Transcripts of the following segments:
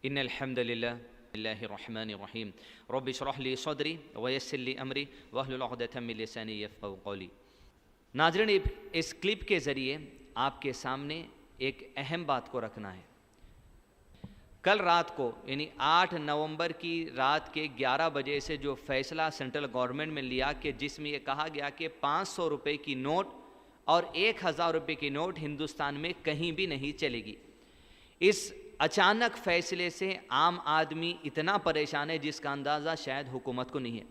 ان الحمد للہ اللہ الرحمن الرحیم رب اشرح لی صدری ویسر لی امری واحلل عقدۃ من لسانی یفقہوا قولی۔ ناظرین، اس کلپ کے ذریعے آپ کے سامنے ایک اہم بات کو رکھنا ہے۔ کل رات کو یعنی 8 نومبر کی رات کے 11 بجے سے جو فیصلہ سینٹرل گورنمنٹ میں لیا کہ جس میں یہ کہا گیا کہ 500 روپے کی نوٹ اور 1000 روپے کی نوٹ ہندوستان میں کہیں بھی نہیں چلے گی، اس اچانک فیصلے سے عام آدمی اتنا پریشان ہے جس کا اندازہ شاید حکومت کو نہیں ہے۔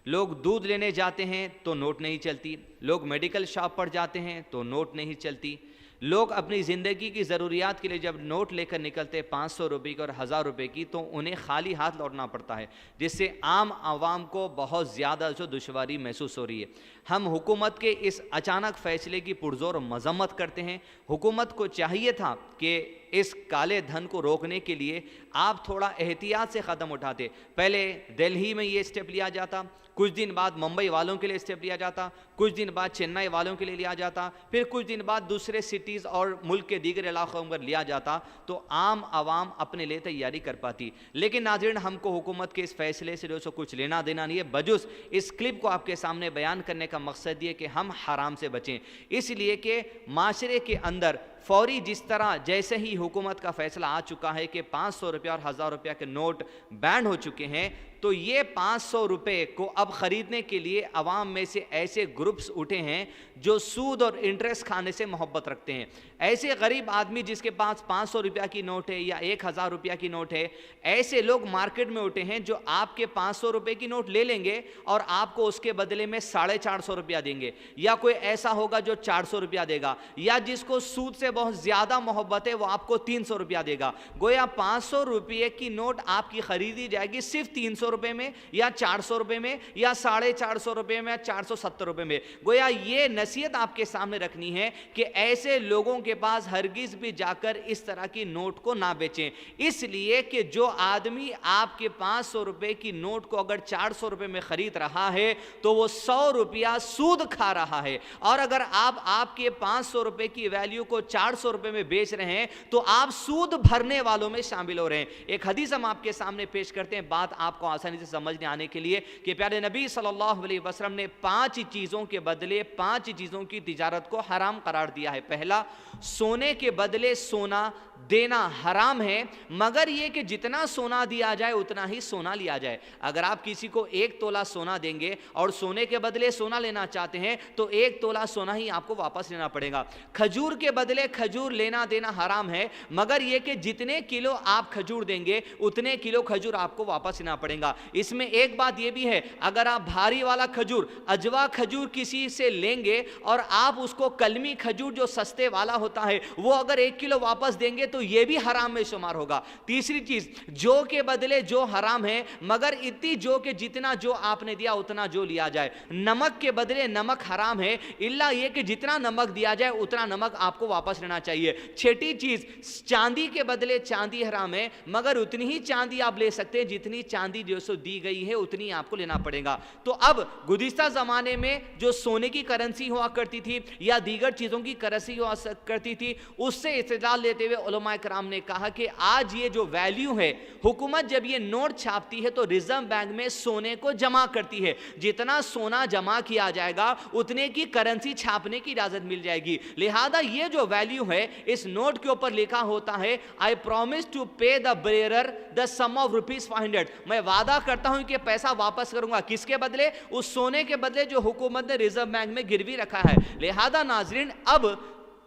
لوگ دودھ لینے جاتے ہیں تو نوٹ نہیں چلتی، لوگ میڈیکل شاپ پر جاتے ہیں تو نوٹ نہیں چلتی، لوگ اپنی زندگی کی ضروریات کے لیے جب نوٹ لے کر نکلتے 500 روپے کی اور 1000 روپے کی تو انہیں خالی ہاتھ لوٹنا پڑتا ہے، جس سے عام عوام کو بہت زیادہ دشواری محسوس ہو رہی ہے۔ ہم حکومت کے اس اچانک فیصلے کی پرزور مذمت کرتے ہیں۔ حکومت کو چاہیے تھا کہ اس کالے دھن کو روکنے کے لیے آپ تھوڑا احتیاط سے قدم اٹھاتے۔ پہلے دہلی میں یہ اسٹیپ لیا جاتا، کچھ دن بعد ممبئی والوں کے لیے اسٹیپ لیا جاتا، کچھ دن بعد چنئی والوں کے لیے لیا جاتا، پھر کچھ دن بعد دوسرے سٹیز اور ملک کے دیگر علاقوں میں لیا جاتا تو عام عوام اپنے لیے تیاری کر پاتی۔ لیکن ناظرین، ہم کو حکومت کے اس فیصلے سے کچھ لینا دینا نہیں ہے، بجز اس کلپ کو آپ کے سامنے بیان کرنے کا مقصد یہ کہ ہم حرام سے بچیں، اس لیے کہ معاشرے کے اندر فوری جس طرح جیسے ہی حکومت کا فیصلہ آ چکا ہے کہ 500 روپے اور 1000 روپے کے نوٹ بین ہو چکے ہیں، تو یہ 500 روپے کو اب خریدنے کے لیے عوام میں سے ایسے گروپس اٹھے ہیں جو سود اور انٹرسٹ کھانے سے محبت رکھتے ہیں۔ ایسے غریب آدمی جس کے پاس 500 روپیہ کی نوٹ ہے یا 1000 روپیہ کی نوٹ ہے، ایسے لوگ مارکیٹ میں اٹھے ہیں جو آپ کے 500 روپے کی نوٹ لے لیں گے اور آپ کو اس کے بدلے میں 450 روپیہ دیں گے، یا کوئی ایسا ہوگا جو 400 روپیہ دے گا، یا جس کو سود سے بہت زیادہ محبت ہے وہ آپ کو 300 روپیہ دے گا۔ گویا 500 روپیے کی نوٹ آپ کی خریدی جائے گی صرف 300 روپے میں یا 400 روپے میں یا 450 روپے میں یا 470 روپے میں۔ گویا یہ نصیحت آپ کے سامنے رکھنی ہے کہ ایسے لوگوں کے پاس ہرگز بھی جا کر اس طرح کی نوٹ کو نہ بیچیں، اس لیے کہ جو آدمی آپ کے 500 روپے کی نوٹ کو اگر 400 روپے میں خرید رہا ہے تو وہ 100 روپیہ سود کھا رہا ہے، اور اگر آپ کے 500 روپے کی ویلیو کو 400 روپے میں بیچ رہے ہیں تو آپ سود بھرنے والوں میں شامل ہو رہے ہیں۔ ایک حدیث ہم آپ کے سامنے پیش کرتے ہیں، بات آپ کو آسانی سے سمجھنے آنے کے لیے، کہ پیارے نبی صلی اللہ علیہ وسلم نے 5 چیزوں کے بدلے 5 چیزوں کی تجارت کو حرام قرار دیا ہے۔ پہلا، سونے کے بدلے سونا دینا حرام ہے، مگر یہ کہ جتنا سونا دیا جائے اتنا ہی سونا لیا جائے۔ اگر آپ کسی کو 1 تولہ سونا دیں گے اور سونے کے بدلے سونا لینا چاہتے ہیں تو 1 تولہ سونا ہی آپ کو واپس لینا پڑے گا۔ کھجور کے بدلے کھجور لینا دینا حرام ہے، مگر یہ کہ جتنے کلو آپ کھجور دیں گے اتنے کلو کھجور آپ کو واپس لینا پڑے گا۔ اس میں ایک بات یہ بھی ہے، اگر آپ بھاری والا کھجور اجوا کھجور کسی سے لیں گے اور آپ اس کو کلمی کھجور جو سستے والا ہوتا ہے وہ اگر 1 کلو واپس دیں گے تو یہ بھی حرام میں شمار ہوگا۔ تیسری چیز، جو کے بدلے جو حرام ہے، مگر اتنی جو کہ جتنا جو آپ نے دیا اتنا جو لیا جائے۔ نمک کے بدلے نمک حرام ہے، الا یہ کہ جتنا نمک دیا جائے اتنا نمک آپ کو واپس لینا چاہیے۔ چھٹی چیز، چاندی کے بدلے چاندی حرام ہے، مگر اتنی ہی چاندی آپ لے سکتے ہیں جتنی چاندی جو سو دی گئی ہے اتنی آپ کو لینا پڑے گا۔ تو اب گزشتہ زمانے میں جو سونے کی کرنسی ہوا کرتی تھی یا دیگر چیزوں کی کرنسی ہوا کرتی تھی، اس سے استدلال لیتے ہوئے علماء کرام نے کہا کہ آج یہ جو ویلیو ہے، حکومت جب یہ نوٹ چھاپتی ہے تو ریزرو بینک میں سونے کو جمع کرتی ہے، جتنا سونا جمع کیا جائے گا اتنے کی کرنسی چھاپنے کی اجازت مل جائے گی۔ لہذا یہ جو ویلیو ہے اس نوٹ کے اوپر لکھا ہوتا ہے I promise to pay the bearer the sum of ₹500، میں وعدہ کرتا ہوں کہ پیسہ واپس کروں گا، کس کے بدلے؟ اس سونے کے بدلے جو حکومت نے ریزرو بینک میں گروی رکھا ہے۔ لہذا ناظرین، اب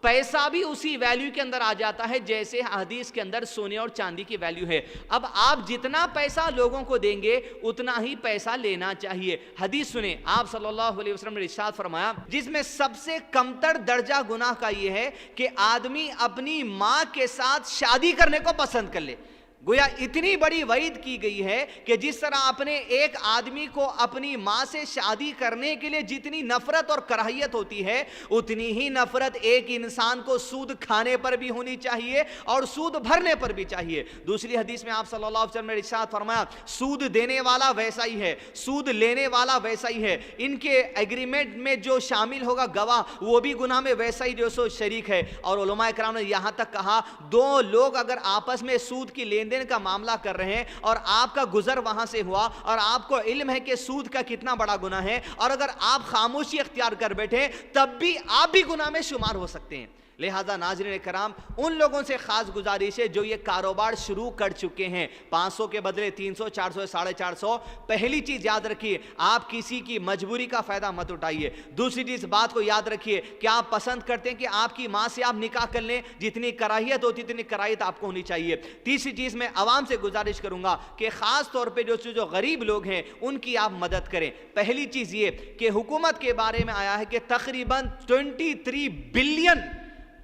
پیسہ بھی اسی ویلیو کے اندر آ جاتا ہے جیسے حدیث کے اندر سونے اور چاندی کی ویلیو ہے۔ اب آپ جتنا پیسہ لوگوں کو دیں گے اتنا ہی پیسہ لینا چاہیے۔ حدیث سنیں، آپ صلی اللہ علیہ وسلم نے ارشاد فرمایا، جس میں سب سے کمتر درجہ گناہ کا یہ ہے کہ آدمی اپنی ماں کے ساتھ شادی کرنے کو پسند کر لے۔ گویا اتنی بڑی وعید کی گئی ہے کہ جس طرح اپنے ایک آدمی کو اپنی ماں سے شادی کرنے کے لیے جتنی نفرت اور کراہیت ہوتی ہے، اتنی ہی نفرت ایک انسان کو سود کھانے پر بھی ہونی چاہیے اور سود بھرنے پر بھی چاہیے۔ دوسری حدیث میں آپ صلی اللہ علیہ وسلم نے ارشاد فرمایا، سود دینے والا ویسا ہی ہے، سود لینے والا ویسا ہی ہے، ان کے ایگریمنٹ میں جو شامل ہوگا گواہ وہ بھی گناہ میں ویسا ہی جو سو شریک ہے۔ اور علماء کرام نے یہاں تک کہا، دو لوگ اگر آپس میں سود کی لین لین دین کا معاملہ کر رہے ہیں اور آپ کا گزر وہاں سے ہوا اور آپ کو علم ہے کہ سود کا کتنا بڑا گناہ ہے، اور اگر آپ خاموشی اختیار کر بیٹھے تب بھی آپ بھی گناہ میں شمار ہو سکتے ہیں۔ لہذا ناظرین کرام، ان لوگوں سے خاص گزارش ہے جو یہ کاروبار شروع کر چکے ہیں، 500 کے بدلے 300، 400، 450، پہلی چیز یاد رکھیے، آپ کسی کی مجبوری کا فائدہ مت اٹھائیے۔ دوسری چیز بات کو یاد رکھیے کہ آپ پسند کرتے ہیں کہ آپ کی ماں سے آپ نکاح کر لیں، جتنی کراہیت ہوتی اتنی کراہیت آپ کو ہونی چاہیے۔ تیسری چیز میں عوام سے گزارش کروں گا کہ خاص طور پہ جو غریب لوگ ہیں ان کی آپ مدد کریں۔ پہلی چیز یہ کہ حکومت کے بارے میں آیا ہے کہ تقریباً 23 بلین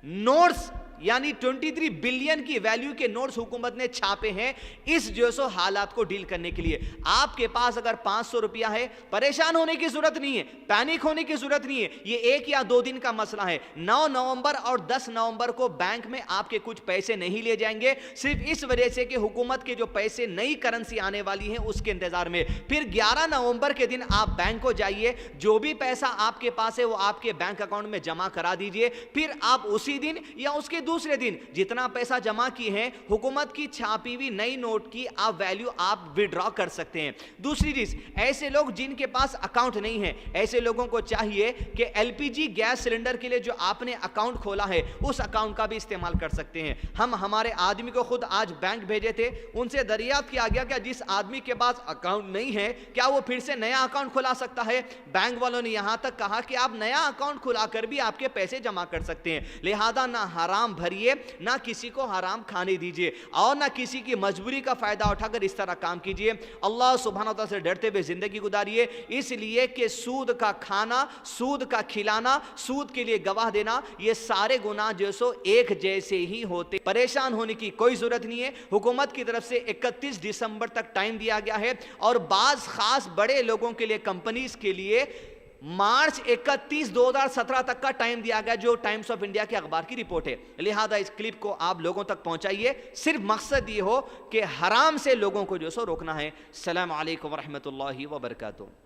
نوٹس، یعنی 23 بلین کی ویلیو کے نوٹس حکومت نے چھاپے ہیں اس جو سو حالات کو ڈیل کرنے کے لیے۔ آپ کے پاس اگر 500 روپیہ ہے، پریشان ہونے کی ضرورت نہیں ہے، پینک ہونے کی ضرورت نہیں ہے، یہ 1 یا 2 دن کا مسئلہ ہے۔ 9 نومبر اور 10 نومبر کو بینک میں آپ کے کچھ پیسے نہیں لے جائیں گے، صرف اس وجہ سے کہ حکومت کے جو پیسے نئی کرنسی آنے والی ہیں اس کے انتظار میں۔ پھر 11 نومبر کے دن آپ بینک کو جائیے، جو بھی پیسہ آپ کے پاس ہے وہ آپ کے بینک اکاؤنٹ میں جمع کرا دیجئے، پھر آپ اسی دن یا اس کے دوسرے دن جتنا پیسہ جمع کی ہے حکومت کی چھاپی ہوئی نئی نوٹ کی آپ ویلیو آپ وڈرا کر سکتے ہیں۔ دوسری چیز، ایسے لوگ جن کے پاس اکاؤنٹ نہیں ہے، ایسے لوگوں کو چاہیے کہ L P G gas cylinder کے لیے جو آپ نے اکاؤنٹ کھولا ہے اس اکاؤنٹ کا بھی استعمال کر سکتے ہیں۔ ہم ہمارے آدمی کو خود آج بینک بھیجے تھے، ان سے دریافت کیا گیا کہ جس آدمی کے پاس اکاؤنٹ نہیں ہے کیا وہ پھر سے نیا اکاؤنٹ کھلا سکتا ہے؟ بینک والوں نے یہاں تک کہا کہ آپ نیا اکاؤنٹ کھلا کر بھی آپ کے پیسے جمع کر سکتے ہیں۔ لہذا نہ حرام بھریے، نہ کسی کو حرام کھانے دیجئے، اور نہ کسی کی مجبوری کا فائدہ اٹھا کر اس طرح کام کیجئے۔ اللہ سبحانہ وتعالی سے ڈرتے ہوئے زندگی گزاریے، اس لیے کہ سود کا کھانا، سود کا کھلانا، سود کے لیے گواہ دینا، یہ سارے گناہ جو سو ایک جیسے ہی ہوتے۔ پریشان ہونے کی کوئی ضرورت نہیں ہے۔ حکومت کی طرف سے 31 دسمبر تک ٹائم دیا گیا ہے، اور بعض خاص بڑے لوگوں کے لیے، کمپنیز کے لیے مارچ 31 2017 تک کا ٹائم دیا گیا، جو ٹائمز آف انڈیا کے اخبار کی رپورٹ ہے۔ لہذا اس کلپ کو آپ لوگوں تک پہنچائیے، صرف مقصد یہ ہو کہ حرام سے لوگوں کو جو سو روکنا ہے۔ السلام علیکم ورحمۃ اللہ وبرکاتہ۔